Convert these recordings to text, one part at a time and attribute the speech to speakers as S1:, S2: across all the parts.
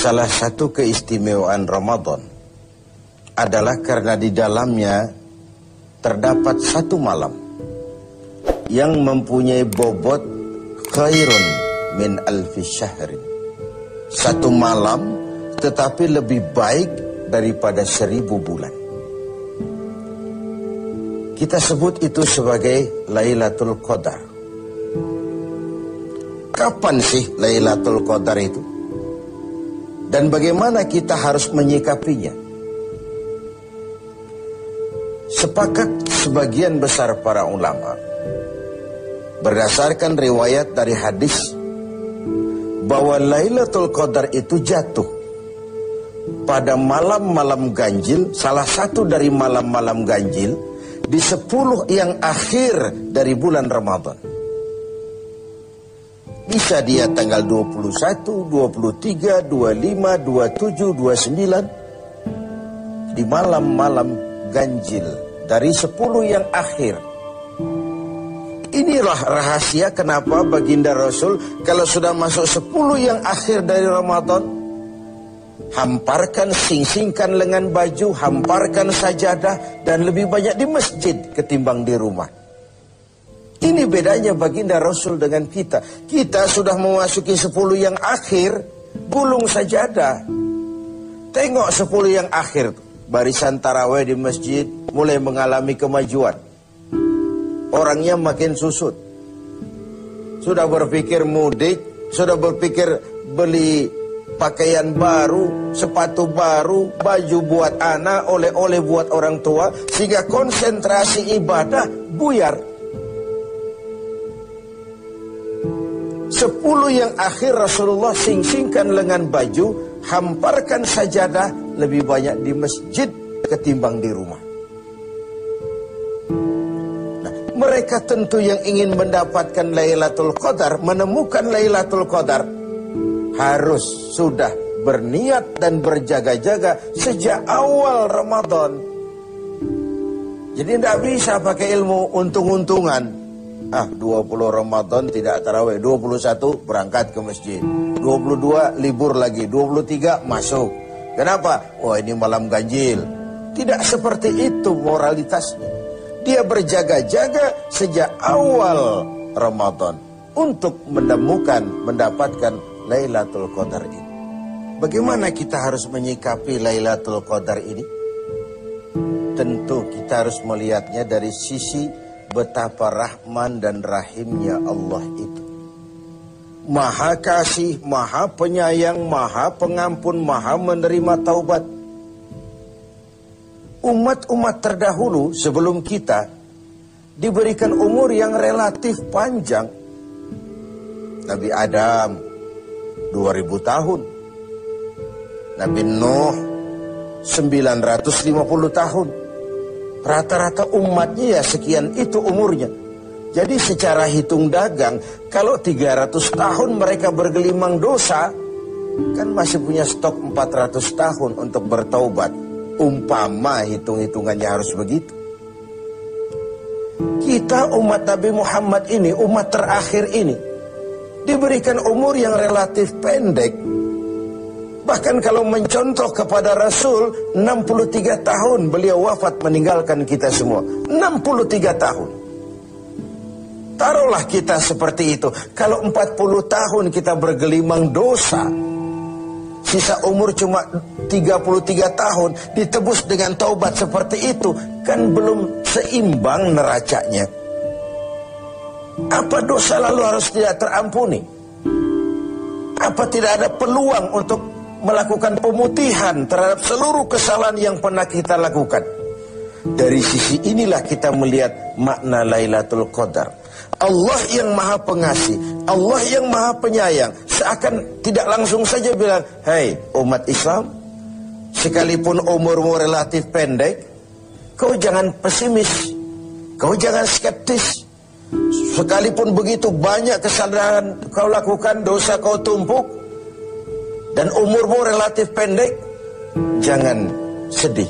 S1: Salah satu keistimewaan Ramadan adalah karena di dalamnya terdapat satu malam yang mempunyai bobot khairun min alfi syahrin. Satu malam tetapi lebih baik daripada 1000 bulan. Kita sebut itu sebagai Lailatul Qadar. Kapan sih Lailatul Qadar itu? Dan bagaimana kita harus menyikapinya? Sepakat sebagian besar para ulama berdasarkan riwayat dari hadis bahwa Lailatul Qadar itu jatuh pada malam-malam ganjil, salah satu dari malam-malam ganjil di 10 yang akhir dari bulan Ramadan. Bisa dia tanggal 21, 23, 25, 27, 29 di malam-malam ganjil dari 10 yang akhir. Inilah rahasia kenapa baginda Rasul kalau sudah masuk 10 yang akhir dari Ramadan, hamparkan, sing-singkan lengan baju, hamparkan sajadah, dan lebih banyak di masjid ketimbang di rumah. Ini bedanya baginda Rasul dengan kita. Kita sudah memasuki 10 yang akhir, gulung sajadah. Tengok 10 yang akhir, barisan tarawih di masjid mulai mengalami kemajuan. Orangnya makin susut. Sudah berpikir mudik, sudah berpikir beli pakaian baru, sepatu baru, baju buat anak, oleh-oleh buat orang tua, sehingga konsentrasi ibadah buyar. 10 yang akhir Rasulullah sing-singkan lengan baju, hamparkan sajadah, lebih banyak di masjid ketimbang di rumah. Nah, mereka tentu yang ingin mendapatkan Lailatul Qadar, menemukan Lailatul Qadar, harus sudah berniat dan berjaga-jaga sejak awal Ramadan. Jadi tidak bisa pakai ilmu untung-untungan. 20 Ramadan tidak tarawih, 21 berangkat ke masjid, 22 libur lagi, 23 masuk. Kenapa? Wah, ini malam ganjil. Tidak seperti itu moralitasnya. Dia berjaga-jaga sejak awal Ramadan untuk mendapatkan Lailatul Qadar ini. Bagaimana kita harus menyikapi Lailatul Qadar ini? Tentu kita harus melihatnya dari sisi betapa rahman dan rahimnya Allah itu. Maha kasih, maha penyayang, maha pengampun, maha menerima taubat. Umat-umat terdahulu sebelum kita diberikan umur yang relatif panjang. Nabi Adam 2000 tahun. Nabi Nuh 950 tahun. Rata-rata umatnya ya sekian itu umurnya. Jadi secara hitung dagang, kalau 300 tahun mereka bergelimang dosa, kan masih punya stok 400 tahun untuk bertaubat. Umpama hitung-hitungannya harus begitu. Kita umat Nabi Muhammad ini, umat terakhir ini, diberikan umur yang relatif pendek. Bahkan kalau mencontoh kepada Rasul, 63 tahun beliau wafat meninggalkan kita semua. 63 tahun. Taruhlah kita seperti itu. Kalau 40 tahun kita bergelimang dosa, sisa umur cuma 33 tahun, ditebus dengan taubat seperti itu, kan belum seimbang neracanya. Apa dosa lalu harus tidak terampuni? Apa tidak ada peluang untuk melakukan pemutihan terhadap seluruh kesalahan yang pernah kita lakukan? Dari sisi inilah kita melihat makna Lailatul Qadar. Allah yang maha pengasih, Allah yang maha penyayang, seakan tidak langsung saja bilang, "Hei umat Islam, sekalipun umurmu relatif pendek, kau jangan pesimis, kau jangan skeptis. Sekalipun begitu banyak kesalahan kau lakukan, dosa kau tumpuk, dan umurmu relatif pendek, jangan sedih.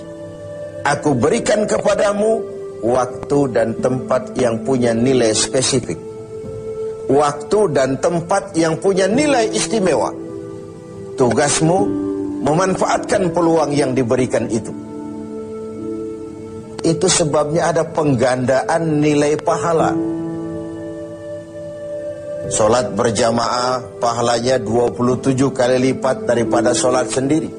S1: Aku berikan kepadamu waktu dan tempat yang punya nilai spesifik. Waktu dan tempat yang punya nilai istimewa. Tugasmu memanfaatkan peluang yang diberikan itu. Itu sebabnya ada penggandaan nilai pahala. Sholat berjamaah pahalanya 27 kali lipat daripada sholat sendiri.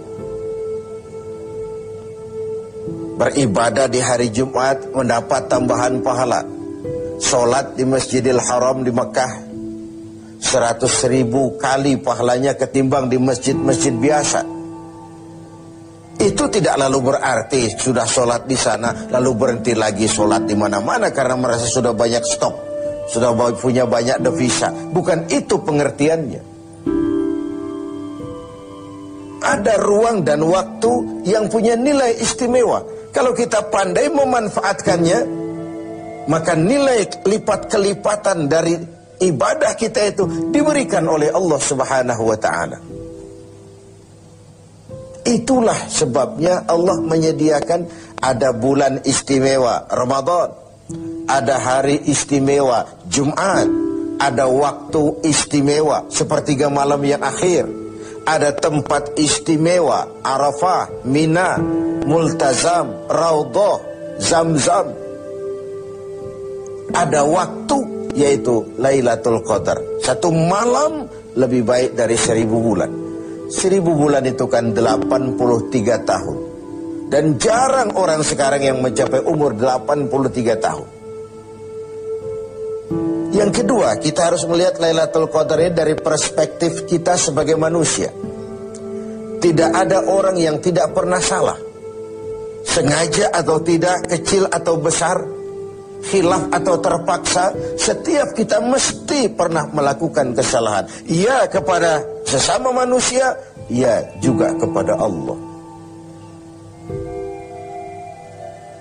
S1: Beribadah di hari Jumat mendapat tambahan pahala. Sholat di Masjidil Haram di Mekah 100.000 kali pahalanya ketimbang di masjid-masjid biasa. Itu tidak lalu berarti sudah sholat di sana lalu berhenti lagi sholat di mana-mana karena merasa sudah banyak stok, sudah punya banyak devisa. Bukan itu pengertiannya. Ada ruang dan waktu yang punya nilai istimewa. Kalau kita pandai memanfaatkannya, maka nilai lipat kelipatan dari ibadah kita itu diberikan oleh Allah Subhanahu wa ta'ala. Itulah sebabnya Allah menyediakan ada bulan istimewa Ramadan, ada hari istimewa Jumat, ada waktu istimewa sepertiga malam yang akhir, ada tempat istimewa Arafah, Mina, Multazam, Raudhah, Zamzam. Ada waktu yaitu Lailatul Qadar. Satu malam lebih baik dari 1000 bulan. 1000 bulan itu kan 83 tahun. Dan jarang orang sekarang yang mencapai umur 83 tahun. Yang kedua, kita harus melihat Lailatul Qadar ini dari perspektif kita sebagai manusia. Tidak ada orang yang tidak pernah salah. Sengaja atau tidak, kecil atau besar, khilaf atau terpaksa, setiap kita mesti pernah melakukan kesalahan. Ya kepada sesama manusia, ya juga kepada Allah.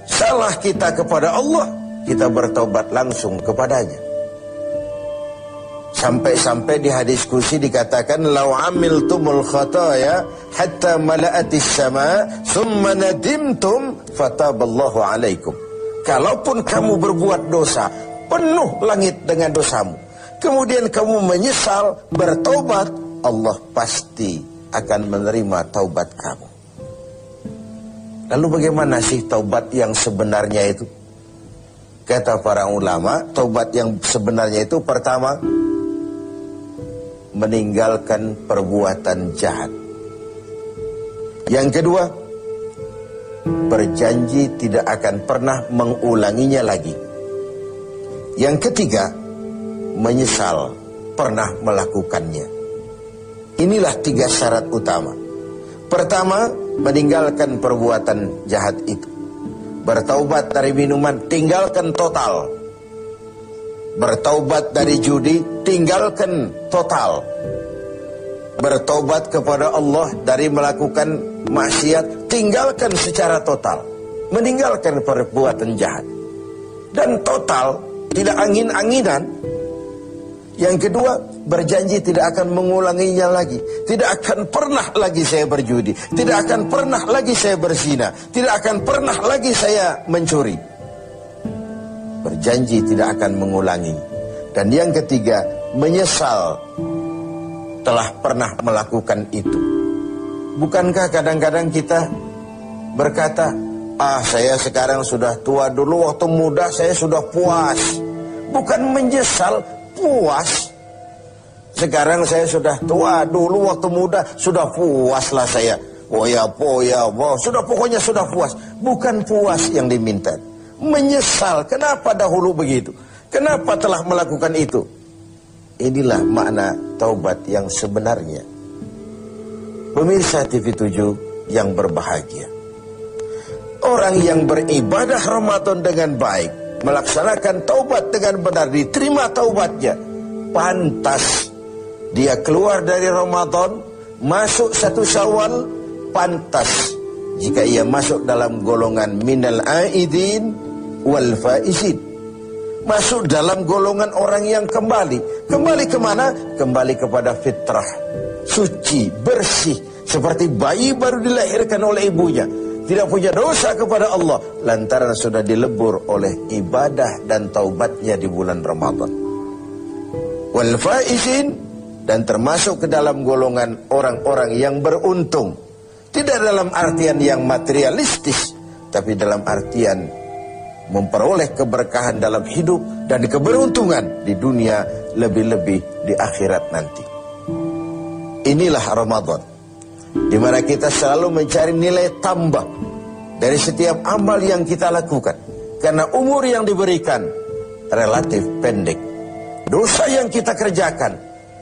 S1: Salah kita kepada Allah, kita bertaubat langsung kepadanya. Sampai-sampai di hadis kursi dikatakan, "Lau amiltumul khataya hatta mala'atis sama, summa nadimtum fataballahu alaikum." Kalaupun kamu berbuat dosa, penuh langit dengan dosamu, kemudian kamu menyesal, bertaubat, Allah pasti akan menerima taubat kamu. Lalu bagaimana sih taubat yang sebenarnya itu? Kata para ulama, taubat yang sebenarnya itu pertama, meninggalkan perbuatan jahat. Yang kedua, berjanji tidak akan pernah mengulanginya lagi. Yang ketiga, menyesal pernah melakukannya. Inilah 3 syarat utama. Pertama, meninggalkan perbuatan jahat itu. Bertaubat dari minuman, tinggalkan total. Bertaubat dari judi, tinggalkan total. Bertaubat kepada Allah dari melakukan maksiat, tinggalkan secara total. Meninggalkan perbuatan jahat. Dan total, tidak angin-anginan. Yang kedua, berjanji tidak akan mengulanginya lagi. Tidak akan pernah lagi saya berjudi. Tidak akan pernah lagi saya berzina. Tidak akan pernah lagi saya mencuri. Berjanji tidak akan mengulangi. Dan yang ketiga, menyesal telah pernah melakukan itu. Bukankah kadang-kadang kita berkata, saya sekarang sudah tua, dulu waktu muda saya sudah puas. Bukan menyesal, puas. Sekarang saya sudah tua, dulu waktu muda sudah puaslah saya. Sudah pokoknya sudah puas. Bukan puas yang diminta. Menyesal, kenapa dahulu begitu? Kenapa telah melakukan itu? Inilah makna taubat yang sebenarnya. Pemirsa TV7 yang berbahagia, orang yang beribadah Ramadan dengan baik, melaksanakan taubat dengan benar, diterima taubatnya, pantas dia keluar dari Ramadan, masuk 1 Syawal, pantas jika ia masuk dalam golongan minal aidin wal faizin, masuk dalam golongan orang yang kembali kemana? Kembali kepada fitrah, suci, bersih, seperti bayi baru dilahirkan oleh ibunya, tidak punya dosa kepada Allah, lantaran sudah dilebur oleh ibadah dan taubatnya di bulan Ramadan. Wal faizin, dan termasuk ke dalam golongan orang-orang yang beruntung, Tidak dalam artian yang materialistis, tapi dalam artian memperoleh keberkahan dalam hidup dan keberuntungan di dunia, lebih-lebih di akhirat nanti. Inilah Ramadan, di mana kita selalu mencari nilai tambah dari setiap amal yang kita lakukan. Karena umur yang diberikan relatif pendek, dosa yang kita kerjakan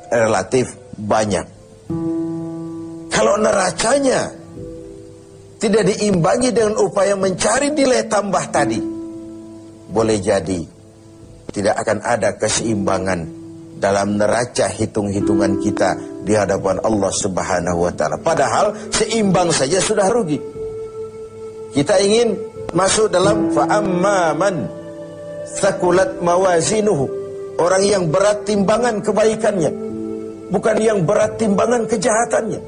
S1: relatif banyak. Kalau neracanya tidak diimbangi dengan upaya mencari nilai tambah tadi, boleh jadi tidak akan ada keseimbangan dalam neraca hitung-hitungan kita di hadapan Allah Subhanahu wa Ta'ala. Padahal seimbang saja sudah rugi. Kita ingin masuk dalam fa'amman thaqulat mawazinuhu, orang yang berat timbangan kebaikannya, bukan yang berat timbangan kejahatannya.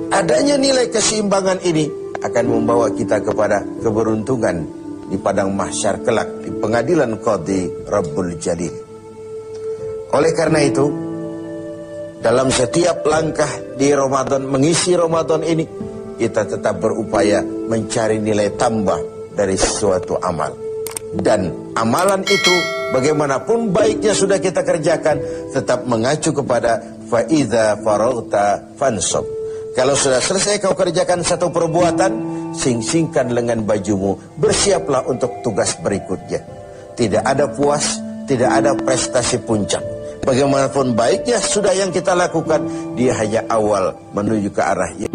S1: Adanya nilai keseimbangan ini akan membawa kita kepada keberuntungan di padang mahsyar kelak, di pengadilan Qadhi Rabbul Jalil. Oleh karena itu, dalam setiap langkah di Ramadan, mengisi Ramadan ini, kita tetap berupaya mencari nilai tambah dari sesuatu amal. Dan amalan itu, bagaimanapun baiknya sudah kita kerjakan, tetap mengacu kepada fa'idha faraghta fansab. Kalau sudah selesai kau kerjakan satu perbuatan, sing-singkan lengan bajumu, bersiaplah untuk tugas berikutnya. Tidak ada puas, tidak ada prestasi puncak. Bagaimanapun baiknya sudah yang kita lakukan, dia hanya awal menuju ke arah yang